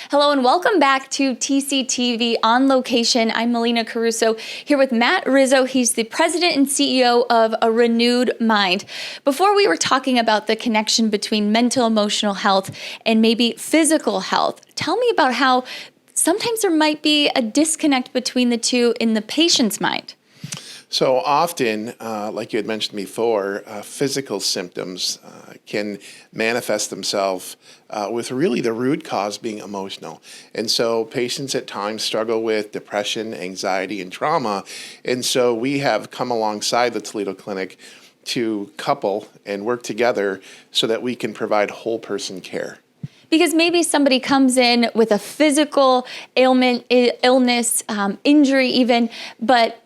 Hello and welcome back to TCTV On Location. I'm Melina Caruso here with Matt Rizzo. He's the president and CEO of A Renewed Mind. Before we were talking about the connection between mental, emotional health and maybe physical health. Tell me about how sometimes there might be a disconnect between the two in the patient's mind. So often, like you had mentioned before, physical symptoms can manifest themselves with really the root cause being emotional. And so patients at times struggle with depression, anxiety, and trauma. And so we have come alongside the Toledo Clinic to couple and work together so that we can provide whole person care. Because maybe somebody comes in with a physical ailment, illness, injury even, but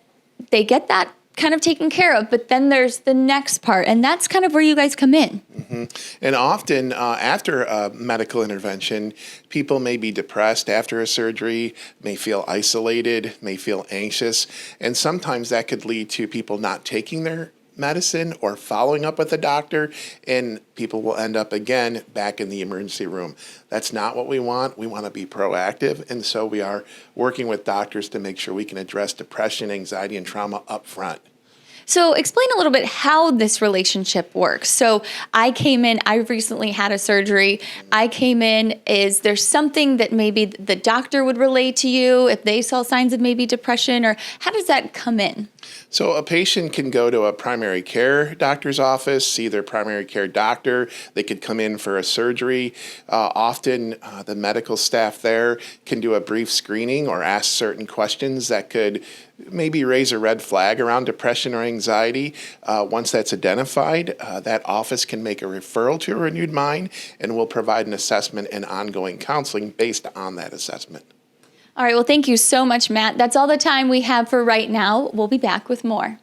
they get that kind of taken care of, but then there's the next part, and that's kind of where you guys come in. Mm-hmm. And often after a medical intervention, people may be depressed after a surgery, may feel isolated, may feel anxious, and sometimes that could lead to people not taking their medicine or following up with a doctor, and people will end up again back in the emergency room. That's not what we want. We want to be proactive, and so we are working with doctors to make sure we can address depression, anxiety, and trauma up front. So explain a little bit how this relationship works. So I came in, I recently had a surgery. I came in, is there something that maybe the doctor would relay to you if they saw signs of maybe depression, or how does that come in? So a patient can go to a primary care doctor's office, see their primary care doctor. They could come in for a surgery. Often the medical staff there can do a brief screening or ask certain questions that could maybe raise a red flag around depression or anxiety. Once that's identified, that office can make a referral to A Renewed Mind, and will provide an assessment and ongoing counseling based on that assessment. All right, well, thank you so much, Matt. That's all the time we have for right now. We'll be back with more.